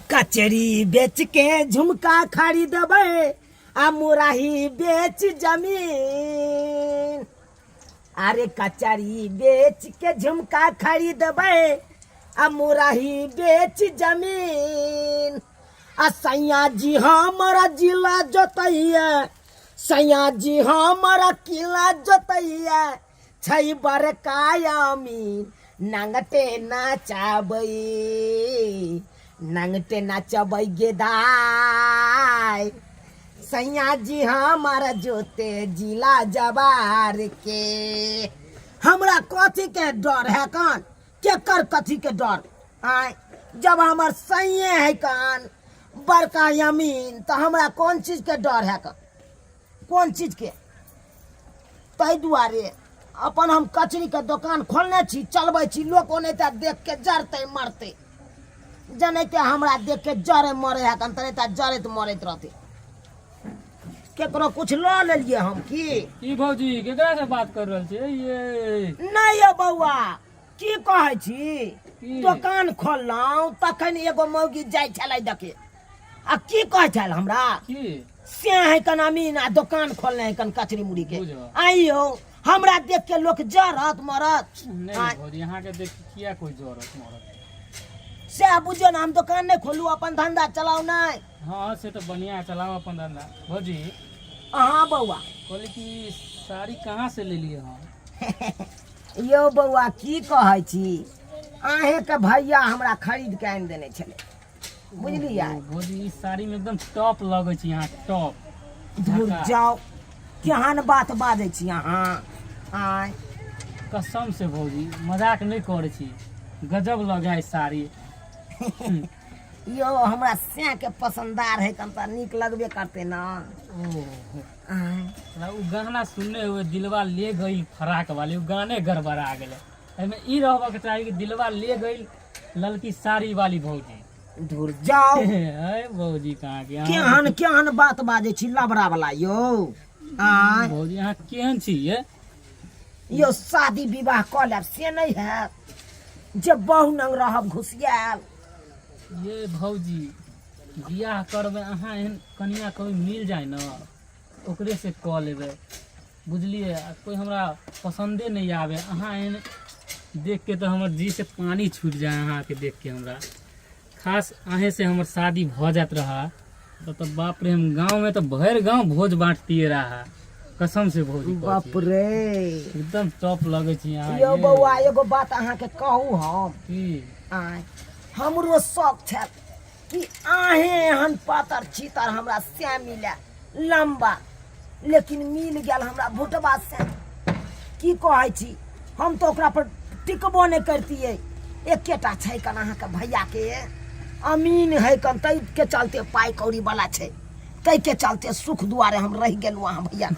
कचरी बेच के झुमका खरीदबे आ मुराही बेच जमीन। अरे कचरी बेच के झुमका खरीदबे आ मुराही बेच जमीन। आ सैया जी हमारा जिला जोतैया, सैया जी हमारा किला जोतैया, छै बड़कायामीन। नंगटे नाचबै, नंगटे नाचबै गेदाय, सैया जी हमारा जोते जिला जवार के। हमरा कथी के डर है कान, केकर कथी के डर आय? जब हमर सैये है कान बड़का यमीन तो हमरा कौन चीज के डर है कान, कौन चीज के? ताहि दुआरे अपन हम कचरी के दुकान खोलने छी, चलबै छी। लोग ओनेता देख के जरते मरते, जनेते हमरा देख के जरे मरे है कन, तनेता जरत मरत रहते। केकरो कुछ ल लेलिए हम की भौजी केकरा से बात कर रहल छी? ये नहीं ये बउआ की कहै छी, दुकान खोललौं तखन एगो मौगी जाय छलै देखे, आ की कहै छल हमरा से है कन अमीन आ दुकान खोलने है कन कचरी मुड़ी के। आइयो हमरा देख के लोग जरत मरत नहीं भौजी, यहाँ के देख किया कोई जरत मरत से बुझो ना। हम दुकान नहीं खोलू, अपन धंधा चलाओ नहीं। हाँ से तो बढ़िया चलाओ अपन धंधा। भौजी हाँ बउआ कहली कि साड़ी कहाँ से ले लिए हम? यो बउआ की कहै छी, आहे के भैया हमरा खरीद के आनि देने छले, बुझलियै? भौजी इस साड़ी में एकदम टॉप लगे छी, यहाँ टॉप। दूर जाओ, केहन बात बाजै छी अहाँ आय? कसम से भौजी मजाक नहीं करे छी, गजब लगे है साड़ी। यो हमरा से के पसंदार है कन त नीक लगबे करते ना। उ गाना सुनने हुए दिलवा ले गई फराक वाली, उ गाने गड़बड़ा गेले। एमे ई रहबा के चाहिए कि दिलवा ले गई ललकी साड़ी वाली भौजी। दूर जाओ। है भौजी कहाँ के? केहन केहन बात बाजै छी लबरा वाला यो आय? भौजी यहाँ केहन छी ये? यो शादी विवाह क लेब से नहीं है जे बहु नंग रहब घुसियाल। ये भौजी बियाह करबे अहाँ एहन कनिया कभी मिल जाए ना, ओकरे से क लेबे, बुझलिए? कोई हमरा पसंदे नहीं आवे, अहाँ एहन देख के तो हमर जी से पानी छूट जाए। अहाँ के देख के हमरा खास अहे से हमर शादी भ जात रहा तो बाप रे, हम गांव में तो भर गांव भोज बांटतिए रहा, कसम से भौजी। बाप रे एकदम टॉप लगे छी यहाँ। यो बउआ एगो बात अहाँ के कहू हम की आय? हमरो शौक छै कि आहे एहन पातर चीतर हमरा से मिले लंबा, लेकिन मिल गेल हमरा भुटबा से। की कहै छी, हम तो ओकरा पर टिकबो नहीं करतिए। एकेटा छै कन अहाँ के भैया के अमीन है कन, तै के चलते पाई कौड़ी वाला छै, तै के चलते सुख दुआरे हम रह गेलू अहाँ भैया।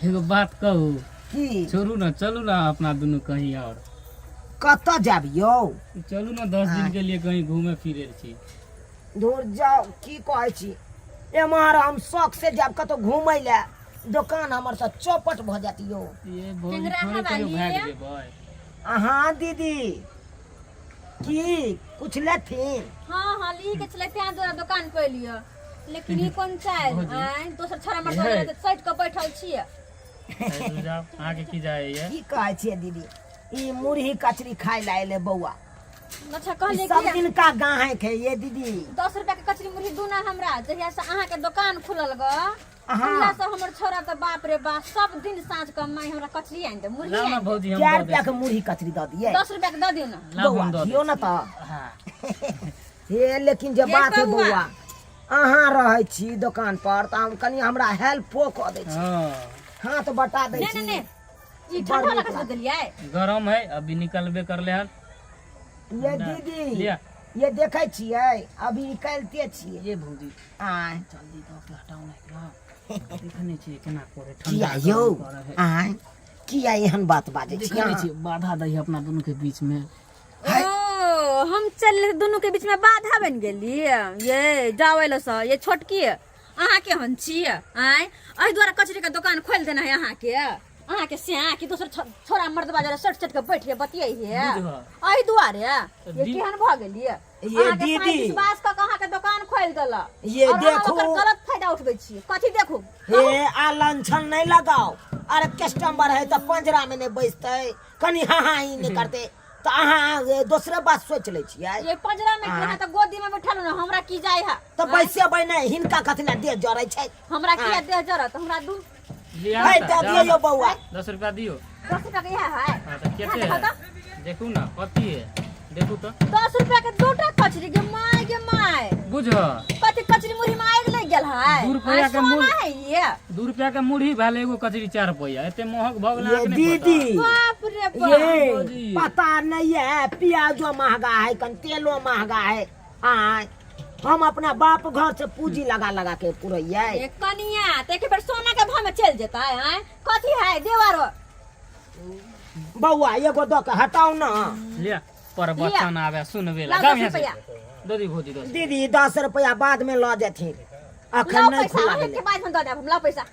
एगो बात कहू की? छोड़ू ना, चलू ना अपना दुनू कहीं और। कत जाब यो? चलू ना 10 दिन के लिए कहीं घूमे फिरे छी। दूर जाओ। की कहै छी, एम्हर हम शौक से जाब कतौ घूमै ले, दुकान हमर से चौपट भ जात यो। ये भौजी थोड़े कहियो भाग जेबै। हाँ दीदी की कुछ लेथिन? हाँ हाँ ली के चले ત્યાં तोरा दुकान पे लियो, लेकिन ई कोन चाय आय दोसर छोरा मर तो साइड के बैठल छिए। जाओ आगे की जाए ये? की कहै छिए दीदी, ई मुरही कचरी खाइ ले एले बउआ। अच्छा कहले सब कि दिन का गाहे के ये दीदी 10 रुपया के कचरी मुरही दूना हमरा जहिया से अहाँ के दुकान खुलल ग, हाँ। हमरा से हमर छोरा तो बाप रे बाप सब दिन साँझ के माई हमरा कचरी आइन दे, मुरही लाओ ना आइन दे। भौजी हम 4 दे रुपया के मुरही कचरी द दिए। 10 रुपया के द दियो ना। लाओ बउआ हम दे दियो ना त। हां हे लेकिन जे ये बात है बउआ। बउआ, अहाँ रहै छी दुकान पर त हम कनी हमरा हेल्पो क दै छी, हां हाथ बटा दै नहीं छी। नहीं ई ठंडा लगा के देलिए। गरम है, अभी निकलबे कर ले हन। ये दीदी लिया ये देखे छियै अभी निकलते छियै। ये भौजी आय जल्दी तो हटाओ ना, देखने छी केना करे किया ठंडा यो करे है। आय किया एहन बात बाजै छी देखने छी बाधा दही अपना दोनों के बीच में। ओ हम चल दोनों के बीच में बाधा बन गेली। ये जावेल स ये छोटकी अहाँ के हन छिए आय, एहि द्वारा कचरी के दुकान खोल देना है अहाँ के स्या कि दोसर छोरा मर्द बाजार सट सट के बैठ के बतियै है एहि द्वारे। ये केहन भ गेलिए ये अहाँके दीदी। साईं विश्वास कऽ के अहाँके दुकान खोलि देला ये और अहाँ देखू। ओकर गलत फायदा उठबै छी कथी देखू हे आ लंछन नहीं लगाओ। अरे कस्टमर है तो पंजरा में नहीं बैठते, कनी हाँ ही नहीं करते, तो अहाँ दूसरे बात सोच ले छियै। ये पंजरा में हाँ। यहाँ तो गोदी में बैठल न हमरा की जाय है तो बैसे बैने हिनका कथी ला दे जरै छै। हमरा की हाँ। देह जरत हमरा दू लिया है ना दे त, दियो जाओ यो ना। बौआ। 10 रुपया दियो। 10 रुपया के यह है हाँ तो हाँ, कैसे देखो है तो। देखू ना कथी है देखू तो 10 रुपया के दूटा कचरी गे माय बुझ कथी कचरी मुरही में आगि लग गेल है 2 रुपया के सोना मुरही। है ये 2 रुपया के मुरही भेल एगो कचरी 4 रुपया एते महग भऽ गेल ये अहाँके नहीं दीदी बाप रे बाप ये बाबूजी। पता नहीं है, प्याजो महंगा है, कन तेलो महंगा है। हाँ हम अपना बाप घर से पूंजी लगा लगा के पुरैया। ये कनिया ते के बेर सोना के भाव में चल जेता है कथी है देवारो बउआ एगो दो के हटाओ ना। लिया पर बच्चन आवे सुनबे ला ला जाओ 10 यहाँ से रुपया। ददी भोजी 10 दीदी 10 रुपया बाद में लो जेथिन, अखन लाओ नहीं पैसा खुला अहाँ देले। के बाद में दऽ देब हम लाओ पैसा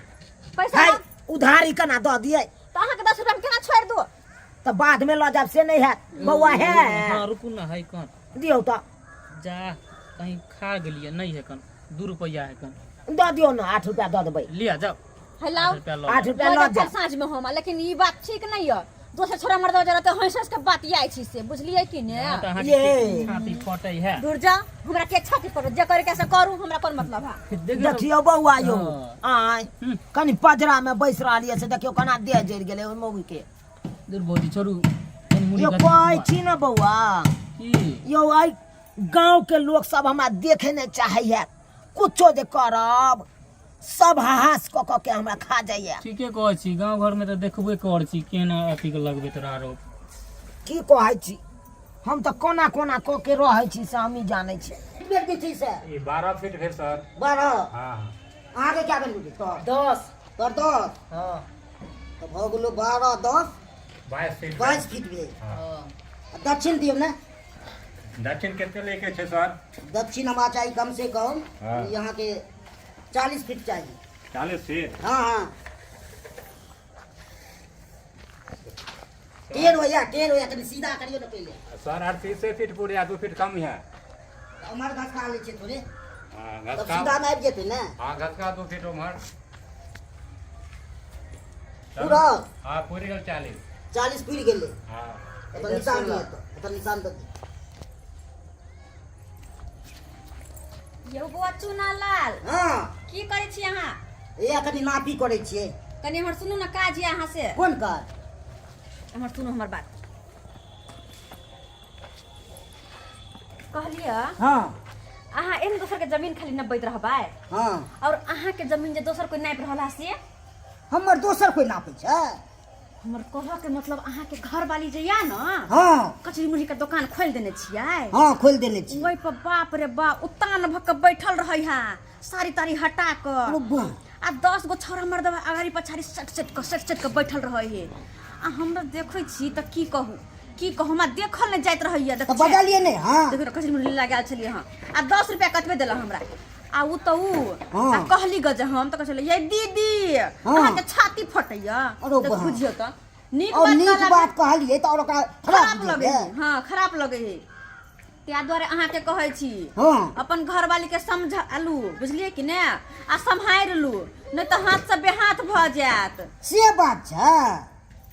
पैसा है लाओ। उधारी कना दो दिए तो अहाँ के 10 रुपया में केना छोड़ दू तो बाद में लो जाब से नहीं है। बउआ हाँ है रुकू ना है कन दियो तो जा कहीं खा गेलिए नहीं है कन 2 रुपया है कन दो दियो ना 8 रुपया दो देबै। लिया जाओ है लाओ 8 रुपया लो 8 रुपया लो लो जा जा। चल साँझ में हम लेकिन ई बात ठीक नहीं है दोसर छोरा मर्द जरा तो हंस के बात आई छी से बुझलिए कि ने हाँ, तो अहाँके ये। छाती फटै है दूर जा हमरा के छाती पर जे करे कैसे करू हमरा कोन मतलब है देखियो देखियो बउआ यो हाँ। आय कनी पजरा में बैस रहलिए से देखियो कना देह जड़ गेलै ओइ मौगी के। दूर भोजी छोड़ू कनी मुड़ी यो कथी कहै हुआ? छी ना बउआ की यो आई गांव के लोग सब हमरा देखे नहीं चाहैया, कुछो जे करब सब हास क के हमरा खा जाइए। ठीके कहै छी गांव घर में तो देखबे कर छी केना अथी के लगबे तोरा आरोप की कहै छी हम तो कोना कोना क के रहै छी से हम ही जानै छी। बेर बिछी से ये 12 फीट है सर। 12 हाँ आगे क्या भेल तो 10 तो 10 हां तो भ गेलो 12 10 22 फीट 22 फीट भेल। हाँ। दक्षिण दियो ना, दक्षिण कितने लेके छे सर? दक्षिण हमारा चाहिए कम से कम हाँ। यहाँ के 40 फीट चाहिए। 40 फीट। हाँ हाँ टेढ़ होया तनी सीधा करियो ना पहले। सर 38 फीट पूरे या 2 फीट कम है। हमारे घास खा ले छे थोड़े हाँ तब घसका। सीधा में आबि जेतै ना हाँ घसका 2 फीट उम्हर। पूरा हाँ पूरी गल 40। 40 फीट गेले। हाँ तो निशान दिए तो निशान दे यो बुआ चुना लाल हाँ की करे छी अहाँ ए कनी नापी करे छियै। कनी हमर सुनू ना काज है अहाँ से कोन काज? हमर सुनू हमर बात कहलिए हाँ अहाँ एहन दोसर के जमीन खाली नबैत रहबै हाँ और अहाँ के जमीन जे दोसर कोई नापि रहला से हमर दोसर कोई नापै छै। हमर कहऽ के मतलब अहाँ के घर वाली जे या ना हाँ कचरी मुरही के दुकान खोल देने छियै हाँ खोल देने छी। ओहि पर बाप रे बाप उतान भक के बैठल रहै है सारी तारी हटा क आ 10 गो छोरा मर्द अगाड़ी पछाड़ी सट के बैठल रहै है आ हमरा देखै छी त की कहू हमरा देखल नहि जाइत रहैया तो बजलिए ने। हाँ देखियो कचरी मुरही लगा छलिए हाँ आ 10 रुपया कतबे देला हमरा आ उ त उ हाँ। आ कहली गज हम त कहले ये दीदी हाँ। अहाँ के छाती फटैया अरे त वाह। बुझियो त नीक और बात नीक कहला बात कहलिए तो और ओकरा खराब खराब लगे लगे। है हाँ खराब लगे है त्या द्वारे अहाँ के कहै छी हाँ अपन घर वाली के समझलू बुझलिए कि ने आ सम्हारि लू नहीं तो हाथ से बेहाथ भ जात से बात छै।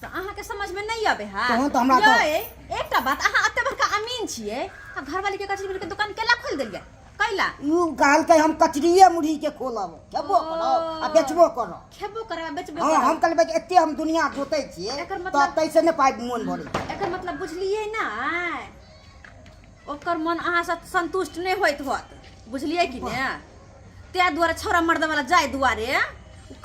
तो अहाँ के समझ में नहीं आबे है तहन तो हमरा तो- ये एकटा बात अहाँ अते बड़का अमीन छिए आ घर वाली के कचरी के दुकान केला खोल देलिए कैला यू कहलकै हम कचरिये मुरही के खोलब, खेबो करब आ बेचबो करब। खेबो करबा बेचबे हाँ करब हम कहबै कि एते हम दुनिया जोतै छियै एकर तो मतलब- तैसे ने पाइ मोन भरै। एकर मतलब बुझलिए ना ओकर मन अहाँ से संतुष्ट नहीं होइत होत बुझलिए कि ने त्या द्वारे छोरा मर्द वाला जाय दुआरे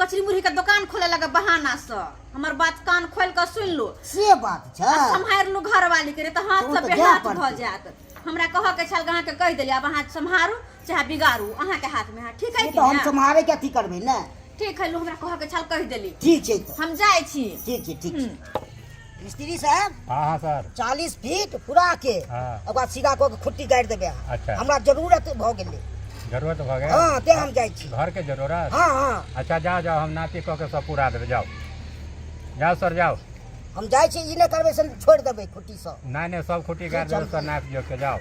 कचरी मुरही के दुकान खोले लगे बहाना से हमर बात कान खोल के सुन लो से बात छै। सम्हार लो घर वाली के तो हाथ तो से तो बेहाथ जाय भ पड़तै। जात हमरा कह के छल अहाँ के कह देलिए अब अहाँ सम्हारू चाहे बिगाड़ू अहाँ के हाथ में है ठीक है ये कि तो हम ने सम्हारे के अथी करबै ने। ठीक है लो हमरा कह के छल कह देली ठीक छै तो हम जाय छी ठीक छै ठीक छै। हम्म। मिस्त्री साहब हाँ हाँ सर। 40 फीट पूरा के हाँ। ओकर बाद सीधा कऽ के खुट्टी गाड़ि देबै अहाँ। अच्छा। हमरा जरूरत भऽ गेलै। जरूरत भऽ गेल। हाँ ते हम जाइ छी। घर के जरूरत। हाँ हाँ अच्छा जाओ जाओ हम नापी कऽ के सब पूरा देबै जाओ जाओ सर जाओ। हम जाइ छी ई नहि करबै से छोड़ि देबै खुट्टी सब। नहीं नहीं सब खुटी गाड़ देबै सर नापि जोख के जाओ।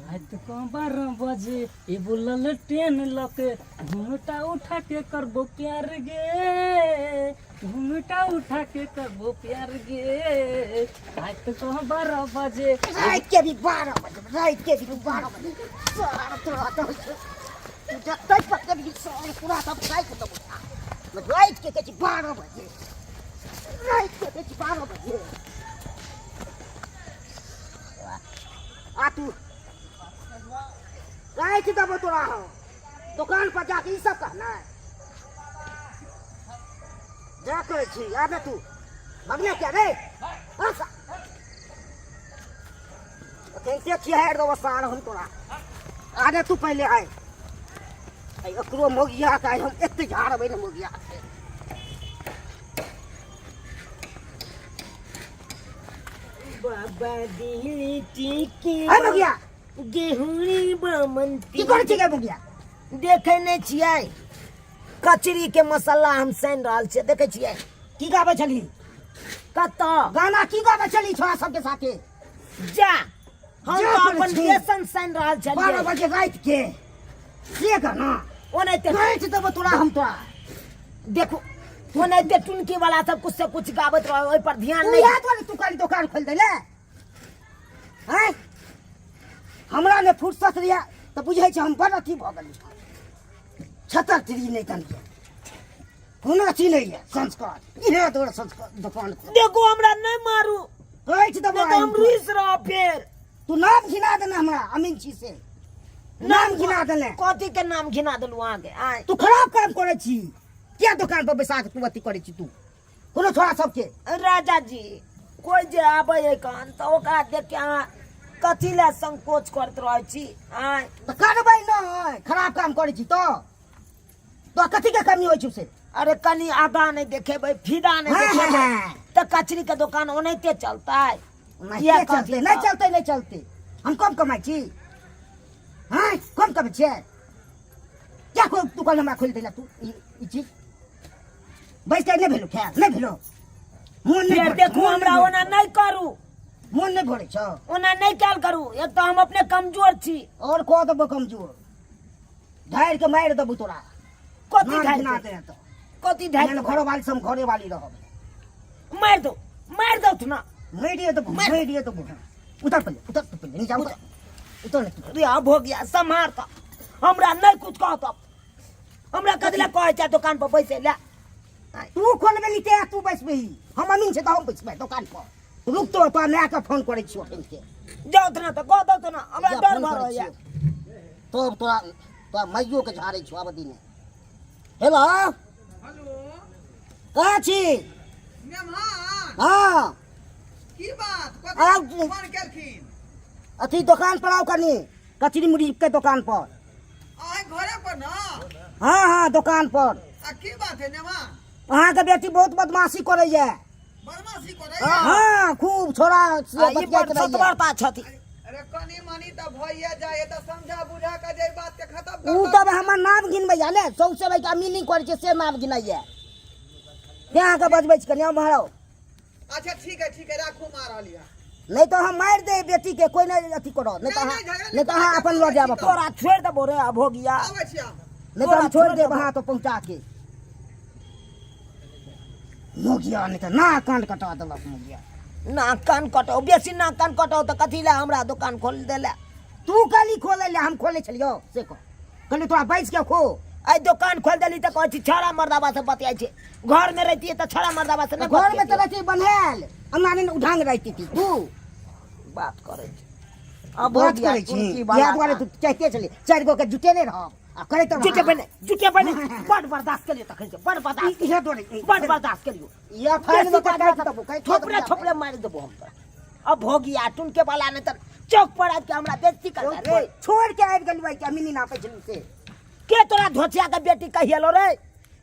आज तो 12 बजे ये बोलल ट्रेन लके घूमटा उठा के करबो प्यार गे, घूमटा उठा के करबो प्यार गे। आज तो 12 बजे रात के भी 12 बजे, रात के भी 12 बजे सारा तोरा तो तै पक्के भी सारा पूरा सब खाई को तो रात के 12 बजे, रात के 12 बजे आ तू रात के दबो तोरा हो दुकान पर जाके ई सब कहना है जा करे छी आबे तू मगने क्या रे आसा कैसे किया है दो साल हम तोरा आने तू पहले आए आई अकरो मोगिया का हम एते झाड़ बे न मोगिया बाबा दिली टीकी आ मोगिया गेहूरी बमंती की करे छी के मोगिया देखे नहीं छियै कचरी के मसाला हम सान रहल छियै देखे छियै की गावे छली कतऽ गाना की गावे छली छोरा सबके साथे जा हम जा तो करै अपन छी। लेसन सान रहल 12 छलियै बजे रात के से गाना ओनाहिते रात दबो तोरा हम तोरा देखो ओनाहिते टुनकी वाला सब कुछ से कुछ गाबत रह ओइ पर ध्यान तू नहीं याद वाली तू काली दुकान खोल देले हैं हमरा ने फुर्सत रिया तो बुझै छै हम बड़ अथी भ गेल छतर तिरी नहीं तनिए होना ची नहीं है संस्कार इहे तोरा संस्कार दुकान खोल देखो हमरा नहीं मारू कहै छी नहीं तो हम रुइस रह फिर तू नाम घिना देना हमरा अमीन छी से नाम घिना देले कथी के नाम घिना देलू आगे आय तू खराब काम करे छी क्या दुकान पर बैसा के तू अथी करे छी तू कोनो छोरा सबके राजा जी कोई जे आबे है कान तो ओकरा देख के अहाँ कथी ला संकोच करत रहै छी आय तो करबै नहीं खराब काम करे छी तो कथी के कमी होइ छै से अरे कनी आगा नहीं देखेबै फिदा नहीं हाँ, देखेबै हाँ, हाँ। तो कचरी के दुकान ओनाहिते चलतै नहीं ये चलते कथी नहीं का? चलते नहीं चलते हम कम कमाई छी हाँ कम कमाई छियै क्या को तू कल हमरा खोल देला तू ई चीज बैठ नहीं भेलो ख्याल नहीं भेलो मोन नहीं फिर भरै देखू मोन हमरा नहीं ओना नहीं करू भरै, मोन नहीं भरे छ ओना नहीं कैल करू एक तो हम अपने कमजोर छी और को दबो कमजोर ढार के मार दबो तोरा कथी ना ढाई ना दे दे तो कथी ढाई मैं घरो वाली सम घरे वाली रहब मार दो ना मेडिए तो उतर पहले तो पहले नीचे उतर ले तू रे अब हो गया संहार का हमरा नहीं कुछ कहत हमरा कदला कहै छै दुकान पर बैसे ले तू खोल में लीते तू बैसबे हम अमीन से तो हम बैसबे दुकान पर रुक तो नया का फोन करे छियो के जाओ ना तो कह दो ना हमरा डर भर होइया तो तोरा मैयो के झाड़े छियो आबदी ने हेलो कहाँ छी हाँ की बात आउ फोन केलखिन अथी दुकान पर आओ कनी कचरी मुड़ी के दुकान पर आइ घरे पर ना हाँ हाँ दुकान पर आ की बात है नेमा अहाँ के बेटी बहुत बदमाशी करे है बदमाशी करे हाँ खूब छोरा से ई बतियाइत पर रहैया। सतवारता छथि अरे कनी मनी त भइए जाए त समझा बुझा के जे बात के खत्म ऊ कर तब हमर नाम गिनबै ने सौसे भाई का मीनिंग करे छै से नाम गिनाइए यहाँ के बजबै छी कन्या मारो अच्छा ठीक है राखू मार लिया नहीं तो हम मार दे बेटी के कोई नहीं अथी करो नहीं तो नहीं तो हाँ अपन लड़ जाब अपन तोरा छोड़ देबो रे अब हो गया आबै छी हम नहीं तो हम छोड़ दे वहाँ तो पहुँचा के मोगिया नहीं तो ना कान कटा देलक मोगिया ना कान कटाओ बेसी ना कान कटाओ तो कथी ला हमरा दुकान खोल देले तू काली खोले ले हम खोले छलियो से को कहली तोरा बैठ के खो आई दुकान खोल देली तो कहै छी छड़ा मर्दाबा से बतियाइ छै घर में रहती तो छड़ा मर्दाबा से नहीं घर में तो रहती बन्हेल हमरा ने उठांग रहती थी तू बात करे छी अब हो बात गया करे छी कुर्सी या वाला दुआरे तू चाहते चली चार गो के जुटे नहीं रह आ करे तो जुटे बने बड़ बर्दाश्त के लिए तखन से बड़ बर्दाश्त इहे तोरे बड़ बर्दाश्त करियो या फाइल में कटा देबो कहीं थोपड़े थोपड़े मार देबो हम तो अब हो गया टुनके वाला ने तो चौक पर आके हमरा बेइज्जती करता रे छोड़ के आबि गेल भाई के मिनी ना पैछलू से के तोरा धोचिया के बेटी कहियलो रे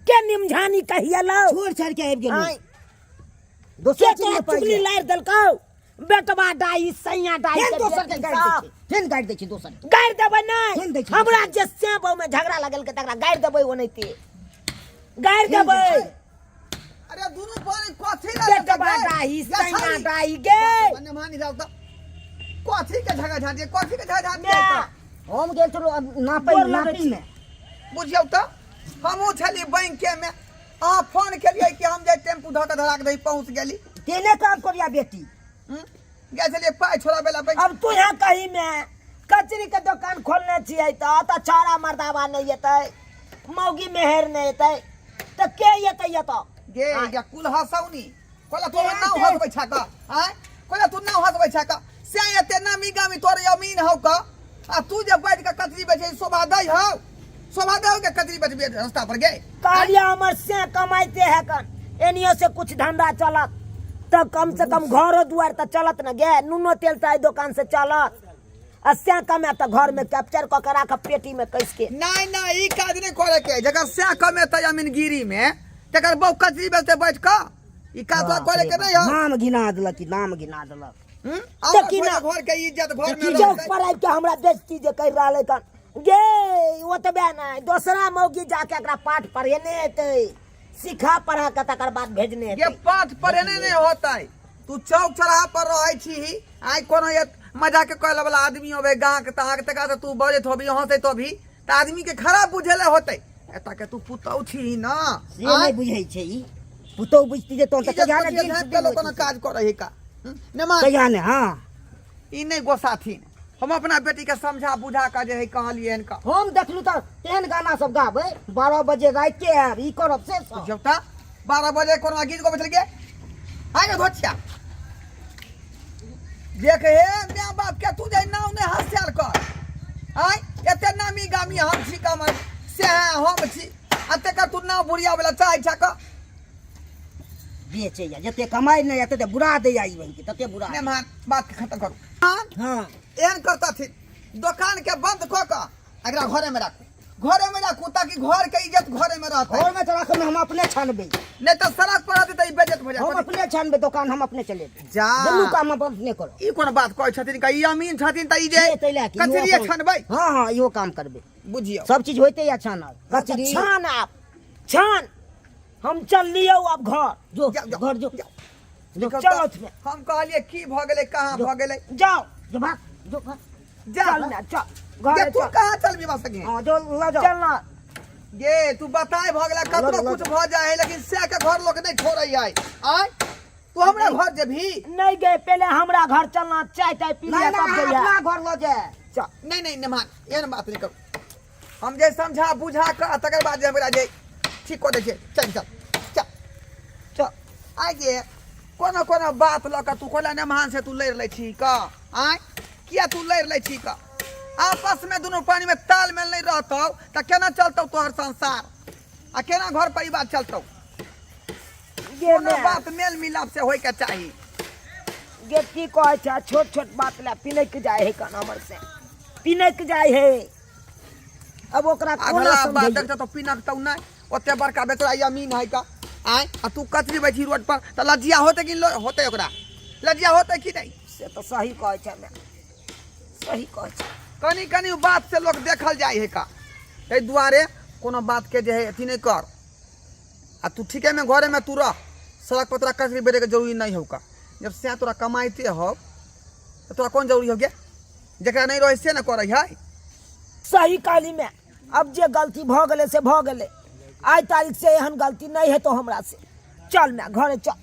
के निमझानी कहियलो छोड़ छाड़ के आबि गेल आय, दोसर के चीज तोरा में पड़ चुगली लार देलकौ बेटवा डाई सैया डाई फेन के दोसर के बेटी गाड़ि सा। दै छै फेन गाड़ि दै छै दोसर के गाड़ि देबै फेन दै नहीं छी हमरा दोसर जे से बहु में झगड़ा लगल के तकरा गाड़ि देबै ओनैते गाड़ि देबै अरे दुनु पानी कथि बेटवा डाई सैया डाई गे मानी जाऊ त कथी के झगड़ा झांटी कथी के झगड़ा झांटी हम गेल छलौ नापी में बुझियौ तो हमहूँ छली बैंक में अहाँ फोन केलियै कि हम जे टेम्पू धऽ के धरा के दही पहुँच गेली तेने काम करिया बेटी गेल छलियै पाइ छोड़ाबै ला बैंक अब तू यहाँ कहीं में कचरी के दुकान खोलने छियै तो छाड़ा मर्दावा नहीं एतै मौगी मेहर नहीं एतै तो के एतै ये तो गे या कुल हसौनी कोला तोरा नाव हसबै छा का आय कोला तू नाव हसबै छा का से एते नामी गामी तोरे अमीन हौ का आ तू जे बैठ के कचरी बेचै शोभा दै हौ शोभा दै के कचरी बेचबे रास्ता पर गे कालिया हमर से कमाइते है कन एनियो से कुछ धंधा चलत तो कम से कम घरो दुआर तो चलत न गे नूनो तेल ताई दुकान से चलत अस्या कमे तो घर में कैप्चर क करा के पेटी में कस के नहीं नहीं ई काज नहीं करे के जगह से कमेतै अमीनगिरी में तकर बहु कचरी बेचते बैठ के ई काज तो करे के नहीं हो नाम गिना देलक नाम गिना देलक देखी ना घर के इज्जत घर में चौक पर आबि के हमरा बेइज्जती जे कर रहले कन गे ओतबे नहीं दूसरा मौगी जाके एकरा पाठ पढ़ेने हेतै सिखा पढ़ा के तकर बाद भेजने ये हेतै पाठ पढ़ेने नहीं होता तू चौक चौराहा पर रहै छी आई कोनो ये मजाक कहले वाला आदमी होबे गांव के तहां के तका से तू बजत होबी यहां से तो भी त आदमी के खराब बुझेले होतै एता के तू पुतौ छी ना से नहीं बुझै छै ई पुतौ बुझती जे तो त कहिया ने दिल से दिल कोनो काज करही का ने मान कहिया ने हां ई नहीं गोसाथीन हम अपना बेटी के समझा बुझा के जे है कहलिए इनका हम देखलू त तेहन गाना सब गाबै 12 बजे रात के आब ई करब से सब जब ता 12 बजे कोनो गीत गबै छल के आइ गे धोछिया देख हे माँ बाप के तू जे नाव ने हस्याल कर आय एते नामी गामी हम छी कमर से हम छी अते का तू नाव बुढ़िया वाला चाय छक बेचे या जते कमाई नहीं आते ते बुरा दे आई बन के तते बुरा ने मान बात के खत्म करू हां एहन करता थी दुकान के बंद क के अगला घरे में रखू ताकि घर के इज्जत घरे में रहता और में तो रख में हम अपने छानबे नहीं तो सड़क पर आते तो बेइज्जत हो हम जाए अपने छानबे दुकान हम अपने चले जा दुनू काम हम अपने करो ई कोन बात कहै छथिन का ई अमीन छथिन त ई जे ये तैला की कचरिया छनबै हां हां इहो काम करबे बुझियो सब चीज होते या छानब कचरी छान आप छान हम चल लियो अब घर जो घर जो चलो हम कहलिए की भ गेलै कहां भ गेलै जाओ जो भाग जो भाग जा चल ना चल गे घर तू चल कहां चलबी बस के हां जो ला जाओ चल ना गे तू बताए भ गेला कतरो कुछ भ जाए है लेकिन से के घर लोग नहीं छोड़ै आय तू हमरा घर जेभी नहीं गए पहले हमरा घर चलना चाय चाय पी लिया तब जइया अपना घर लो जाए चल नहीं न मान एहन बात नहीं करू हम जे समझा बुझा के तकर बाद जे हमरा जे ठीक को दै छै चल चल चल चल आइ गे कोनो बात ल के तू कोला ने मान से तू लड़ लै छी का आय किया तू लड़ लै छी का आपस में दोनों पानी में तालमेल नहीं रहतौ त केना चलतौ तोहर संसार आ केना घर परिवार चलतौ गे कोनो बात मेल मिलाप से होय के चाही गे की कहै छै छोट छोट बात ला पिनक जाए है कन हमर से पिनक जाए है अब ओकरा कोना अगला बात समझै देखत तो पिनक तौ नहीं ओते बड़का बेचरा यमीन है का आय आ तू कचरी बैठी रोड पर त लज्जिया होते कि होते ओकरा लज्जिया होते कि नहीं से तो सही कहै छै मैं सही कहै छै कनी कनी बात से लोग देखल जाए है का तै दुआरे कोनो बात के जे है अथी नहीं कर आ तू ठीके में घरे में तू रह सड़क पर तोरा कचरी बेचे के जरूरी नहीं हो का जब से तोरा कमाइते हो तो तोरा कौन जरूरी हो गया जकरा नहीं रहे से न करे है सही काली में अब जे गलती भ गेले से भ गेले आज तारीख से एहन गलती नहीं है तो हमरा से चल मैं घरे चल